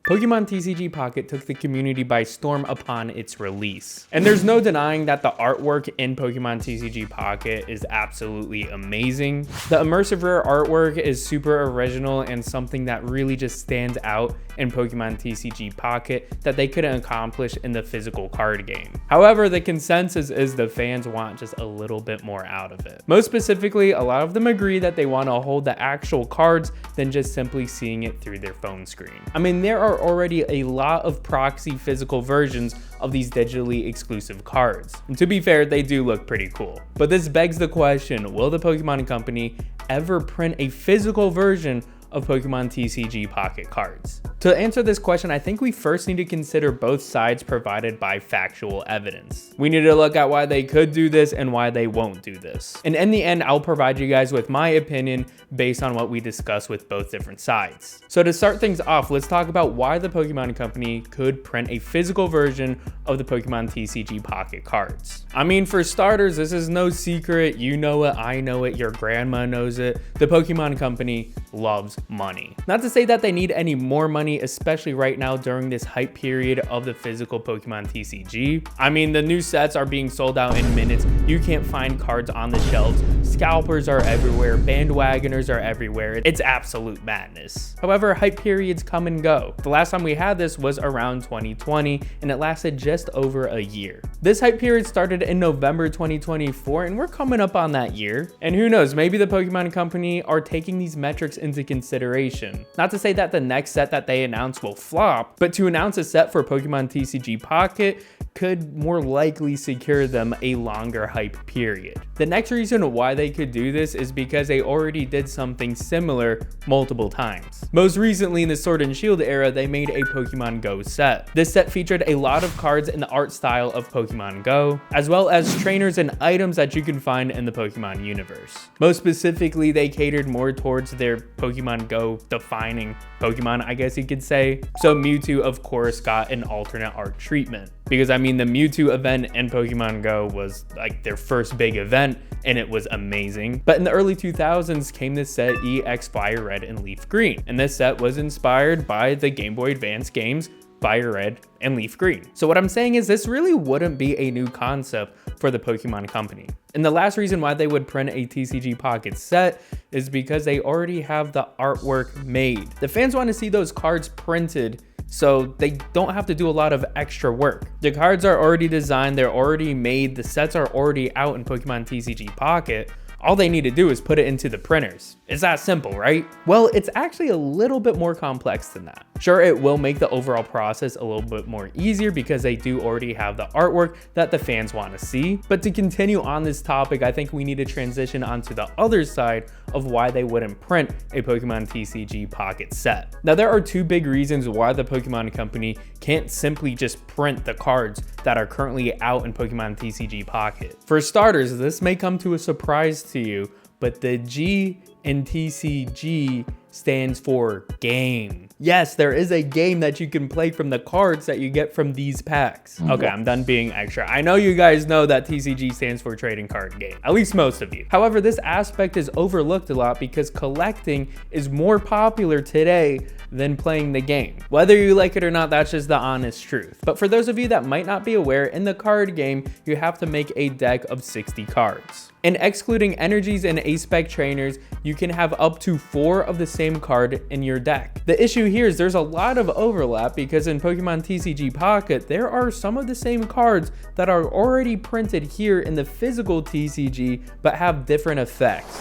Pokemon TCG Pocket took the community by storm upon its release. And there's no denying that the artwork in Pokemon TCG Pocket is absolutely amazing. The immersive rare artwork is super original and something that really just stands out in Pokemon TCG Pocket that they couldn't accomplish in the physical card game. However, the consensus is the fans want just a little bit more out of it. Most specifically, a lot of them agree that they want to hold the actual cards than just simply seeing it through their phone screen. I mean, there are already a lot of proxy physical versions of these digitally exclusive cards. And to be fair, they do look pretty cool. But this begs the question, will the Pokemon Company ever print a physical version of Pokemon TCG Pocket cards? To answer this question, I think we first need to consider both sides provided by factual evidence. We need to look at why they could do this and why they won't do this. And in the end, I'll provide you guys with my opinion based on what we discuss with both different sides. So to start things off, let's talk about why the Pokemon Company could print a physical version of the Pokemon TCG Pocket cards. I mean, for starters, this is no secret. You know it, I know it, your grandma knows it. The Pokemon Company loves money. Not to say that they need any more money, especially right now during this hype period of the physical Pokemon TCG. I mean, the new sets are being sold out in minutes. You can't find cards on the shelves. Scalpers are everywhere. Bandwagoners are everywhere. It's absolute madness. However, hype periods come and go. The last time we had this was around 2020, and it lasted just over a year. This hype period started in November 2024, and we're coming up on that year. And who knows, maybe the Pokemon Company are taking these metrics into consideration. Not to say that the next set that they announce will flop, but to announce a set for Pokemon TCG Pocket could more likely secure them a longer hype period. The next reason why they could do this is because they already did something similar multiple times. Most recently in the Sword and Shield era, they made a Pokemon Go set. This set featured a lot of cards in the art style of Pokemon Go, as well as trainers and items that you can find in the Pokemon universe. Most specifically, they catered more towards their Pokemon Go defining Pokemon, I guess you could say. So Mewtwo, of course, got an alternate art treatment. Because I mean, the Mewtwo event in Pokemon Go was like their first big event, and it was amazing. But in the early 2000s came this set EX Fire Red and Leaf Green. And this set was inspired by the Game Boy Advance games Fire Red and Leaf Green. So what I'm saying is this really wouldn't be a new concept for the Pokemon Company. And the last reason why they would print a TCG Pocket set is because they already have the artwork made. The fans want to see those cards printed, so they don't have to do a lot of extra work. The cards are already designed, they're already made, the sets are already out in Pokemon TCG Pocket. All they need to do is put it into the printers. It's that simple, right? Well, it's actually a little bit more complex than that. Sure, it will make the overall process a little bit more easier because they do already have the artwork that the fans want to see. But to continue on this topic, I think we need to transition onto the other side of why they wouldn't print a Pokemon TCG Pocket set. Now, there are two big reasons why the Pokemon Company can't simply just print the cards that are currently out in Pokemon TCG Pocket. For starters, this may come to a surprise to you, but the G in TCG stands for game. Yes, there is a game that you can play from the cards that you get from these packs. Okay, I'm done being extra. I know you guys know that TCG stands for trading card game, at least most of you. However, this aspect is overlooked a lot because collecting is more popular today than playing the game. Whether you like it or not, that's just the honest truth. But for those of you that might not be aware, in the card game, you have to make a deck of 60 cards. And excluding energies and A-Spec trainers, you can have up to 4 of the same card in your deck. The issue here is there's a lot of overlap because in Pokemon TCG Pocket, there are some of the same cards that are already printed here in the physical TCG, but have different effects.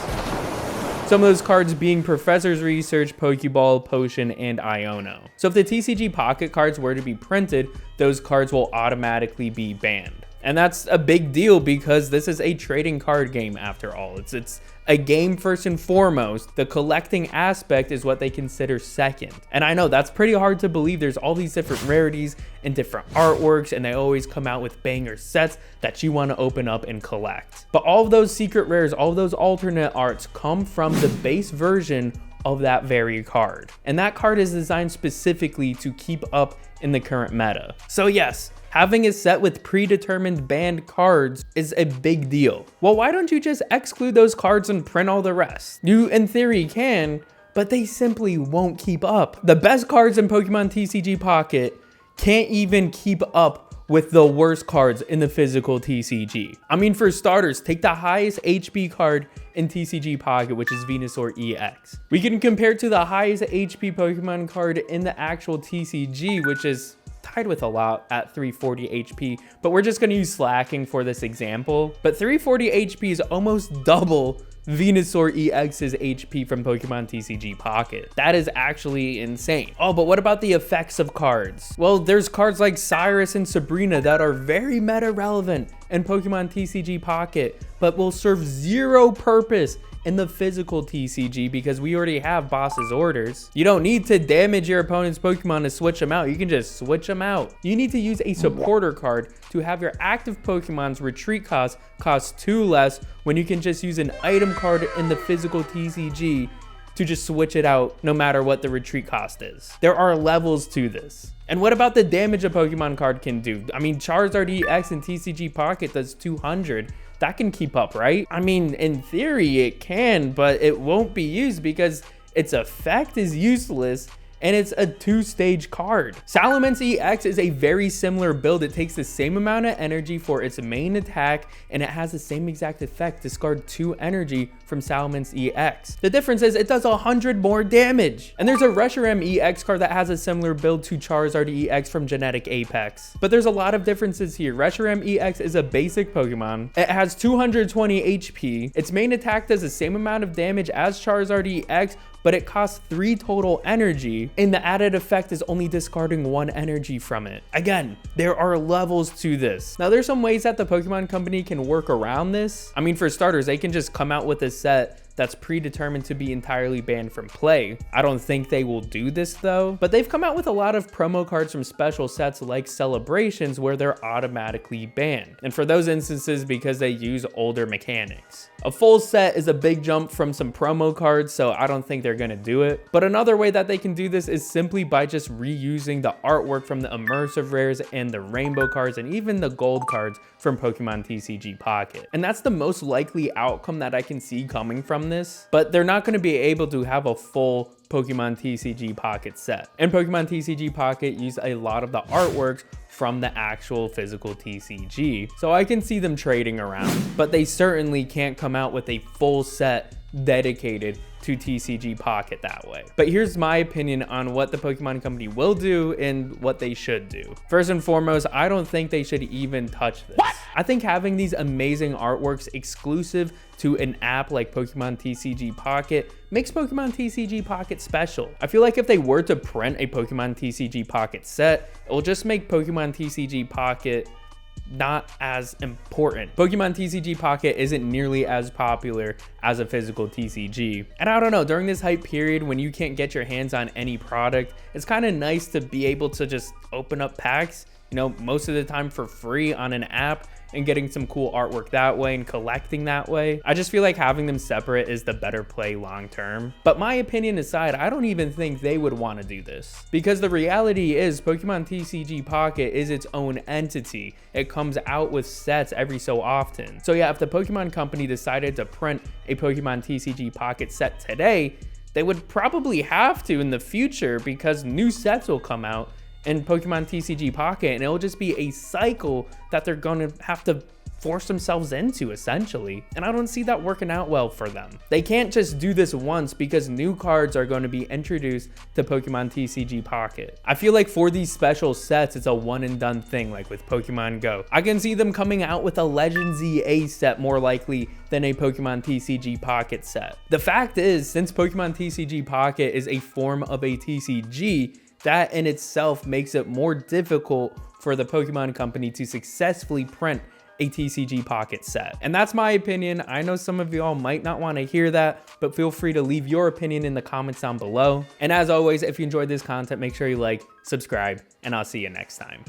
Some of those cards being Professor's Research, Pokeball, Potion, and Iono. So if the TCG Pocket cards were to be printed, those cards will automatically be banned. And that's a big deal because this is a trading card game after all. It's a game first and foremost. The collecting aspect is what they consider second. And I know that's pretty hard to believe. There's all these different rarities and different artworks, and they always come out with banger sets that you want to open up and collect. But all of those secret rares, all of those alternate arts come from the base version of that very card. And that card is designed specifically to keep up in the current meta. So yes, having a set with predetermined banned cards is a big deal. Well, why don't you just exclude those cards and print all the rest? You, in theory, can, but they simply won't keep up. The best cards in Pokemon TCG Pocket can't even keep up with the worst cards in the physical TCG. I mean, for starters, take the highest HP card in TCG Pocket, which is Venusaur EX. We can compare it to the highest HP Pokemon card in the actual TCG, which is tied with a lot at 340 HP, but we're just gonna use Slacking for this example. But 340 HP is almost double Venusaur EX's HP from Pokemon TCG Pocket. That is actually insane. Oh, but what about the effects of cards? Well, there's cards like Cyrus and Sabrina that are very meta relevant in Pokemon TCG Pocket, but will serve zero purpose in the physical TCG because we already have boss's orders. You don't need to damage your opponent's Pokemon to switch them out. You can just switch them out. You need to use a supporter card to have your active Pokemon's retreat cost 2 less when you can just use an item card in the physical TCG to just switch it out no matter what the retreat cost is. There are levels to this. And what about the damage a Pokemon card can do? I mean, Charizard EX in TCG Pocket does 200. That can keep up, right? I mean, in theory it can, but it won't be used because its effect is useless and it's a 2-stage card. Salamence EX is a very similar build. It takes the same amount of energy for its main attack and it has the same exact effect, discard 2 energy from Salamence EX. The difference is it does 100 more damage. And there's a Reshiram EX card that has a similar build to Charizard EX from Genetic Apex. But there's a lot of differences here. Reshiram EX is a basic Pokemon. It has 220 HP. Its main attack does the same amount of damage as Charizard EX, but it costs 3 total energy, and the added effect is only discarding 1 energy from it. Again, there are levels to this. Now, there's some ways that the Pokemon Company can work around this. I mean, for starters, they can just come out with a set that's predetermined to be entirely banned from play. I don't think they will do this though, but they've come out with a lot of promo cards from special sets like Celebrations where they're automatically banned. And for those instances, because they use older mechanics. A full set is a big jump from some promo cards, so I don't think they're gonna do it. But another way that they can do this is simply by just reusing the artwork from the immersive rares and the rainbow cards and even the gold cards from Pokemon TCG Pocket. And that's the most likely outcome that I can see coming from this, but they're not going to be able to have a full Pokemon TCG Pocket set. And Pokemon TCG Pocket use a lot of the artworks from the actual physical TCG, so I can see them trading around, but they certainly can't come out with a full set dedicated to TCG Pocket that way. But here's my opinion on what the Pokemon Company will do and what they should do. First and foremost, I don't think they should even touch this. What? I think having these amazing artworks exclusive to an app like Pokemon TCG Pocket makes Pokemon TCG Pocket special. I feel like if they were to print a Pokemon TCG Pocket set, it will just make Pokemon TCG Pocket not as important. Pokemon TCG Pocket isn't nearly as popular as a physical TCG. And I don't know, during this hype period when you can't get your hands on any product, it's kind of nice to be able to just open up packs, you know, most of the time for free on an app and getting some cool artwork that way and collecting that way. I just feel like having them separate is the better play long term. But my opinion aside, I don't even think they would want to do this, because the reality is Pokemon TCG Pocket is its own entity. It comes out with sets every so often. So yeah, if the Pokemon Company decided to print a Pokemon TCG Pocket set today, they would probably have to in the future because new sets will come out in Pokemon TCG Pocket, and it'll just be a cycle that they're gonna have to force themselves into essentially. And I don't see that working out well for them. They can't just do this once because new cards are going to be introduced to Pokemon TCG Pocket. I feel like for these special sets, it's a one and done thing like with Pokemon Go. I can see them coming out with a Legends EA set more likely than a Pokemon TCG Pocket set. The fact is, since Pokemon TCG Pocket is a form of a TCG, that in itself makes it more difficult for the Pokemon Company to successfully print a TCG Pocket set. And that's my opinion. I know some of y'all might not want to hear that, but feel free to leave your opinion in the comments down below. And as always, if you enjoyed this content, make sure you like, subscribe, and I'll see you next time.